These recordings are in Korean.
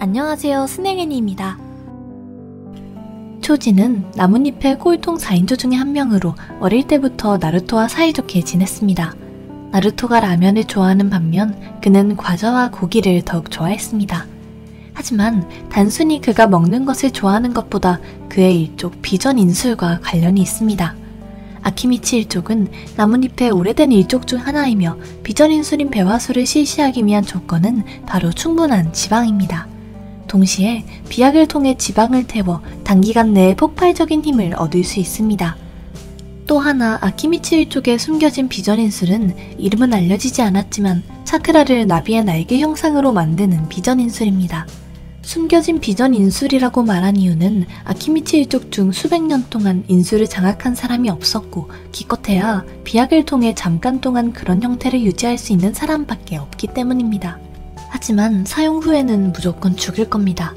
안녕하세요, 스낵애니입니다. 초지는 나뭇잎의 꼴통 4인조 중에 한 명으로 어릴 때부터 나루토와 사이좋게 지냈습니다. 나루토가 라면을 좋아하는 반면 그는 과자와 고기를 더욱 좋아했습니다. 하지만 단순히 그가 먹는 것을 좋아하는 것보다 그의 일족 비전 인술과 관련이 있습니다. 아키미치 일족은 나뭇잎의 오래된 일족 중 하나이며 비전 인술인 배화수를 실시하기 위한 조건은 바로 충분한 지방입니다. 동시에 비약을 통해 지방을 태워 단기간 내에 폭발적인 힘을 얻을 수 있습니다. 또 하나 아키미치 일족에 숨겨진 비전 인술은 이름은 알려지지 않았지만 차크라를 나비의 날개 형상으로 만드는 비전 인술입니다. 숨겨진 비전 인술이라고 말한 이유는 아키미치 일족 중 수백 년 동안 인술을 장악한 사람이 없었고 기껏해야 비약을 통해 잠깐 동안 그런 형태를 유지할 수 있는 사람밖에 없기 때문입니다. 하지만 사용 후에는 무조건 죽을 겁니다.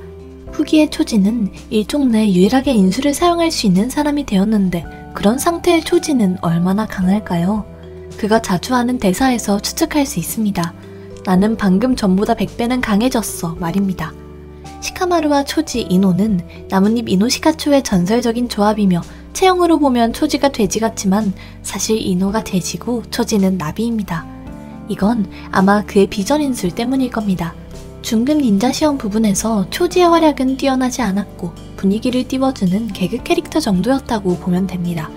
후기의 초지는 일족 내 유일하게 인술을 사용할 수 있는 사람이 되었는데 그런 상태의 초지는 얼마나 강할까요? 그가 자주 하는 대사에서 추측할 수 있습니다. 나는 방금 전보다 100배는 강해졌어 말입니다. 시카마루와 초지 이노는 나뭇잎 이노시카초의 전설적인 조합이며 체형으로 보면 초지가 돼지 같지만 사실 이노가 돼지고 초지는 나비입니다. 이건 아마 그의 비전 인술 때문일 겁니다. 중급 닌자 시험 부분에서 초지의 활약은 뛰어나지 않았고 분위기를 띄워주는 개그 캐릭터 정도였다고 보면 됩니다.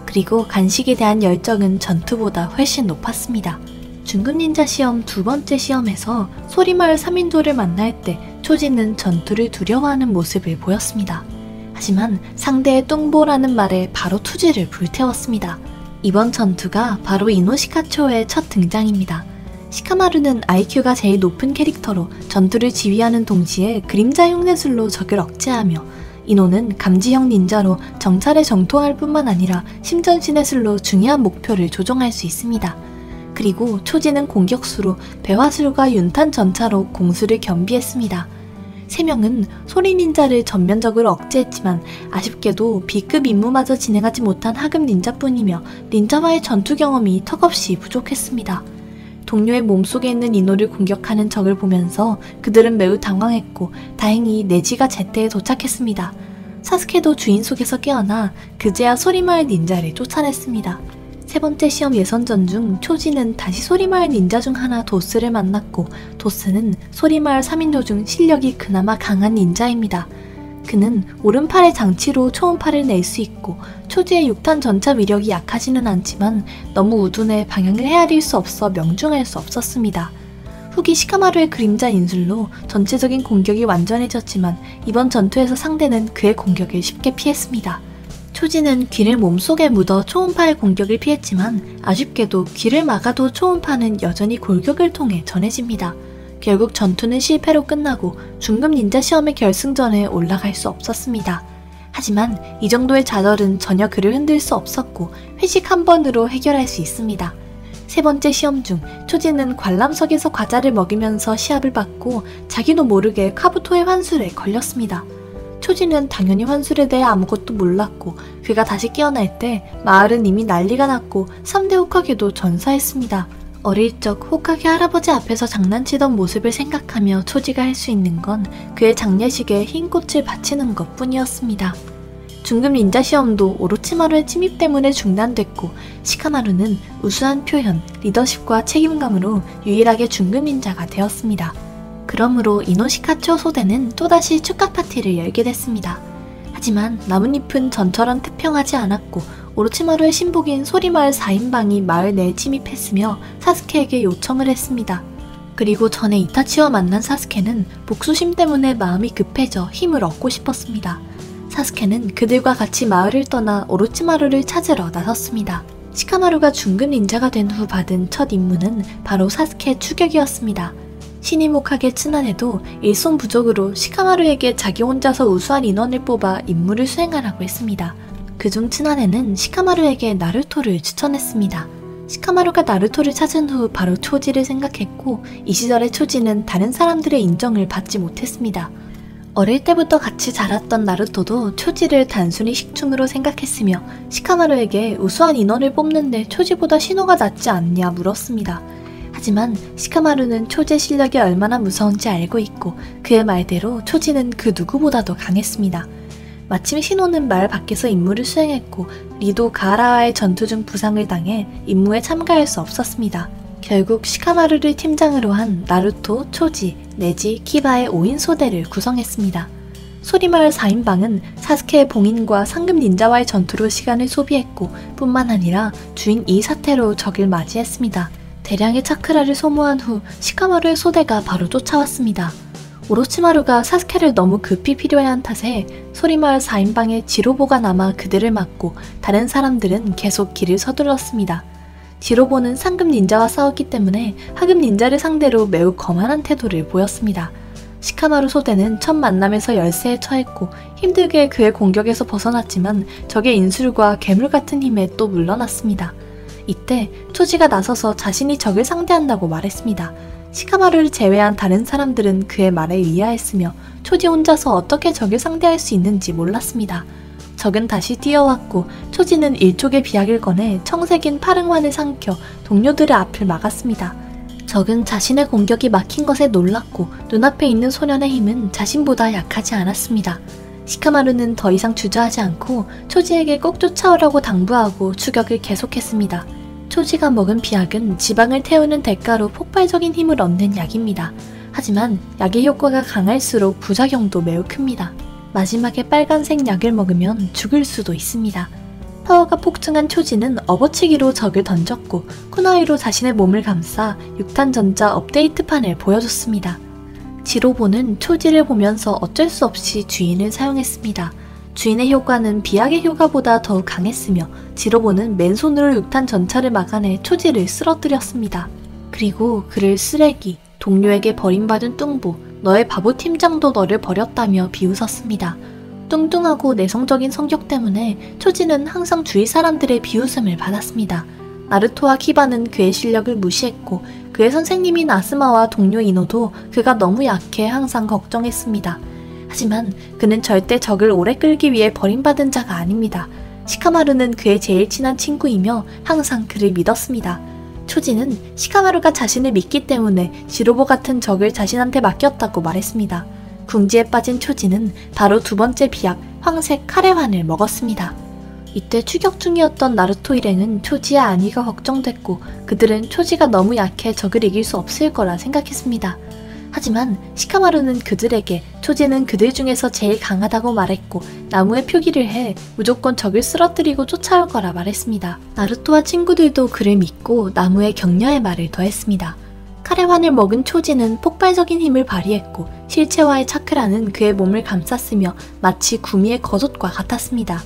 그리고 간식에 대한 열정은 전투보다 훨씬 높았습니다. 중급 닌자 시험 두 번째 시험에서 소리마을 3인조를 만날 때 초지는 전투를 두려워하는 모습을 보였습니다. 하지만 상대의 뚱보라는 말에 바로 투지를 불태웠습니다. 이번 전투가 바로 이노시카초의 첫 등장입니다. 시카마루는 IQ가 제일 높은 캐릭터로 전투를 지휘하는 동시에 그림자 흉내술로 적을 억제하며 이노는 감지형 닌자로 정찰에 정통할 뿐만 아니라 심전신의 술로 중요한 목표를 조종할 수 있습니다. 그리고 초지는 공격수로 배화술과 윤탄 전차로 공수를 겸비했습니다. 3명은 소리 닌자를 전면적으로 억제했지만 아쉽게도 B급 임무마저 진행하지 못한 하급 닌자뿐이며 닌자와의 전투 경험이 턱없이 부족했습니다. 동료의 몸속에 있는 이노를 공격하는 적을 보면서 그들은 매우 당황했고 다행히 네지가 제때에 도착했습니다. 사스케도 주인 속에서 깨어나 그제야 소리마을 닌자를 쫓아냈습니다. 세 번째 시험 예선전 중 초지는 다시 소리마을 닌자 중 하나 도스를 만났고 도스는 소리마을 3인조 중 실력이 그나마 강한 닌자입니다. 그는 오른팔의 장치로 초음파를 낼 수 있고 초지의 6탄 전차 위력이 약하지는 않지만 너무 우둔해 방향을 헤아릴 수 없어 명중할 수 없었습니다. 후기 시카마루의 그림자 인술로 전체적인 공격이 완전해졌지만 이번 전투에서 상대는 그의 공격을 쉽게 피했습니다. 초지는 귀를 몸속에 묻어 초음파의 공격을 피했지만 아쉽게도 귀를 막아도 초음파는 여전히 골격을 통해 전해집니다. 결국 전투는 실패로 끝나고 중급 닌자 시험의 결승전에 올라갈 수 없었습니다. 하지만 이 정도의 좌절은 전혀 그를 흔들 수 없었고 회식 한 번으로 해결할 수 있습니다. 세 번째 시험 중 초지는 관람석에서 과자를 먹이면서 시합을 받고 자기도 모르게 카부토의 환술에 걸렸습니다. 초지는 당연히 환술에 대해 아무것도 몰랐고 그가 다시 깨어날 때 마을은 이미 난리가 났고 3대 호카게도 전사했습니다. 어릴 적 호카게 할아버지 앞에서 장난치던 모습을 생각하며 초지가 할 수 있는 건 그의 장례식에 흰 꽃을 바치는 것 뿐이었습니다. 중급 닌자 시험도 오로치마루의 침입 때문에 중단됐고 시카마루는 우수한 표현, 리더십과 책임감으로 유일하게 중급 닌자가 되었습니다. 그러므로 이노시카초 소대는 또다시 축하 파티를 열게 됐습니다. 하지만 나뭇잎은 전처럼 태평하지 않았고 오로치마루의 신복인 소리마을 4인방이 마을 내에 침입했으며 사스케에게 요청을 했습니다. 그리고 전에 이타치와 만난 사스케는 복수심 때문에 마음이 급해져 힘을 얻고 싶었습니다. 사스케는 그들과 같이 마을을 떠나 오로치마루를 찾으러 나섰습니다. 시카마루가 중급 닌자가 된 후 받은 첫 임무는 바로 사스케의 추격이었습니다. 신이 목하게 츠나네도 일손 부족으로 시카마루에게 자기 혼자서 우수한 인원을 뽑아 임무를 수행하라고 했습니다. 그중 츠나네는 시카마루에게 나루토를 추천했습니다. 시카마루가 나루토를 찾은 후 바로 초지를 생각했고 이 시절의 초지는 다른 사람들의 인정을 받지 못했습니다. 어릴 때부터 같이 자랐던 나루토도 초지를 단순히 식충으로 생각했으며 시카마루에게 우수한 인원을 뽑는데 초지보다 신호가 낫지 않냐 물었습니다. 하지만 시카마루는 초지의 실력이 얼마나 무서운지 알고 있고 그의 말대로 초지는 그 누구보다도 강했습니다. 마침 신호는 마을 밖에서 임무를 수행했고 리도 가하라와의 전투 중 부상을 당해 임무에 참가할 수 없었습니다. 결국 시카마루를 팀장으로 한 나루토, 초지, 네지, 키바의 5인 소대를 구성했습니다. 소리마을 4인방은 사스케의 봉인과 상급 닌자와의 전투로 시간을 소비했고 뿐만 아니라 주인 이사테로 적을 맞이했습니다. 대량의 차크라를 소모한 후 시카마루의 소대가 바로 쫓아왔습니다. 오로치마루가 사스케를 너무 급히 필요해한 탓에 소리마을 4인방의 지로보가 남아 그들을 막고 다른 사람들은 계속 길을 서둘렀습니다. 지로보는 상급 닌자와 싸웠기 때문에 하급 닌자를 상대로 매우 거만한 태도를 보였습니다. 시카마루 소대는 첫 만남에서 열세에 처했고 힘들게 그의 공격에서 벗어났지만 적의 인술과 괴물 같은 힘에 또 물러났습니다. 이때 초지가 나서서 자신이 적을 상대한다고 말했습니다. 시카마루를 제외한 다른 사람들은 그의 말에 의아했으며 초지 혼자서 어떻게 적을 상대할 수 있는지 몰랐습니다. 적은 다시 뛰어왔고 초지는 일족의 비약을 꺼내 청색인 파릉환을 삼켜 동료들의 앞을 막았습니다. 적은 자신의 공격이 막힌 것에 놀랐고 눈앞에 있는 소년의 힘은 자신보다 약하지 않았습니다. 시카마루는 더 이상 주저하지 않고 초지에게 꼭 쫓아오라고 당부하고 추격을 계속했습니다. 초지가 먹은 비약은 지방을 태우는 대가로 폭발적인 힘을 얻는 약입니다. 하지만 약의 효과가 강할수록 부작용도 매우 큽니다. 마지막에 빨간색 약을 먹으면 죽을 수도 있습니다. 파워가 폭증한 초지는 업어치기로 적을 던졌고 쿠나이로 자신의 몸을 감싸 6탄 전자 업데이트판을 보여줬습니다. 지로보는 초지를 보면서 어쩔 수 없이 주인을 사용했습니다. 주인의 효과는 비약의 효과보다 더욱 강했으며 지로보는 맨손으로 6탄 전차를 막아내 초지를 쓰러뜨렸습니다. 그리고 그를 쓰레기, 동료에게 버림받은 뚱보, 너의 바보 팀장도 너를 버렸다며 비웃었습니다. 뚱뚱하고 내성적인 성격 때문에 초지는 항상 주위 사람들의 비웃음을 받았습니다. 나루토와 키바는 그의 실력을 무시했고 그의 선생님인 아스마와 동료 이노도 그가 너무 약해 항상 걱정했습니다. 하지만 그는 절대 적을 오래 끌기 위해 버림받은 자가 아닙니다. 시카마루는 그의 제일 친한 친구이며 항상 그를 믿었습니다. 초지는 시카마루가 자신을 믿기 때문에 지로보 같은 적을 자신한테 맡겼다고 말했습니다. 궁지에 빠진 초지는 바로 두 번째 비약 황색 카레환을 먹었습니다. 이때 추격 중이었던 나루토 일행은 초지의 안위가 걱정됐고 그들은 초지가 너무 약해 적을 이길 수 없을 거라 생각했습니다. 하지만 시카마루는 그들에게 초지는 그들 중에서 제일 강하다고 말했고 나무에 표기를 해 무조건 적을 쓰러뜨리고 쫓아올 거라 말했습니다. 나루토와 친구들도 그를 믿고 나무에 격려의 말을 더했습니다. 카레환을 먹은 초지는 폭발적인 힘을 발휘했고 실체와의 차크라는 그의 몸을 감쌌으며 마치 구미의 겉옷과 같았습니다.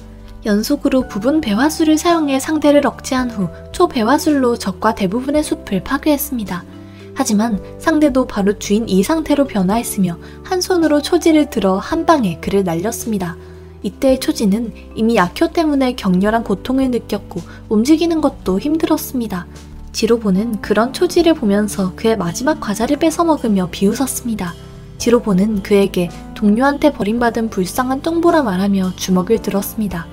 연속으로 부분 배화술을 사용해 상대를 억제한 후 초배화술로 적과 대부분의 숲을 파괴했습니다. 하지만 상대도 바로 주인 이 상태로 변화했으며 한 손으로 초지를 들어 한 방에 그를 날렸습니다. 이때의 초지는 이미 약효 때문에 격렬한 고통을 느꼈고 움직이는 것도 힘들었습니다. 지로보는 그런 초지를 보면서 그의 마지막 과자를 뺏어먹으며 비웃었습니다. 지로보는 그에게 동료한테 버림받은 불쌍한 뚱보라 말하며 주먹을 들었습니다.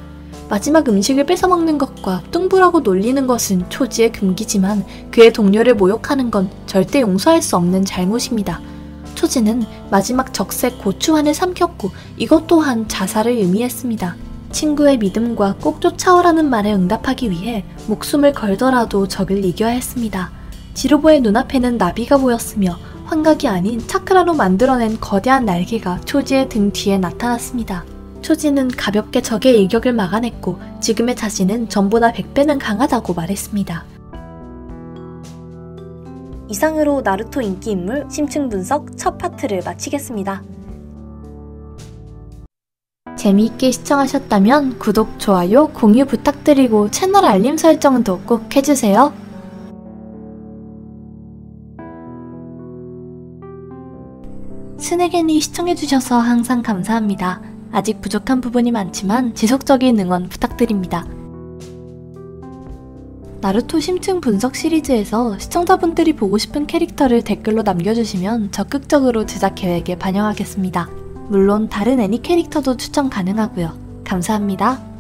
마지막 음식을 뺏어먹는 것과 뚱보라고 놀리는 것은 초지의 금기지만 그의 동료를 모욕하는 건 절대 용서할 수 없는 잘못입니다. 초지는 마지막 적색 고추환을 삼켰고 이것 또한 자살을 의미했습니다. 친구의 믿음과 꼭 쫓아오라는 말에 응답하기 위해 목숨을 걸더라도 적을 이겨야 했습니다. 지로보의 눈앞에는 나비가 보였으며 환각이 아닌 차크라로 만들어낸 거대한 날개가 초지의 등 뒤에 나타났습니다. 초지는 가볍게 적의 일격을 막아냈고 지금의 자신은 전보다 100배는 강하다고 말했습니다. 이상으로 나루토 인기인물 심층 분석 첫 파트를 마치겠습니다. 재미있게 시청하셨다면 구독, 좋아요, 공유 부탁드리고 채널 알림 설정도 꼭 해주세요. 스네겐이 시청해주셔서 항상 감사합니다. 아직 부족한 부분이 많지만 지속적인 응원 부탁드립니다. 나루토 심층 분석 시리즈에서 시청자분들이 보고 싶은 캐릭터를 댓글로 남겨주시면 적극적으로 제작 계획에 반영하겠습니다. 물론 다른 애니 캐릭터도 추천 가능하고요. 감사합니다.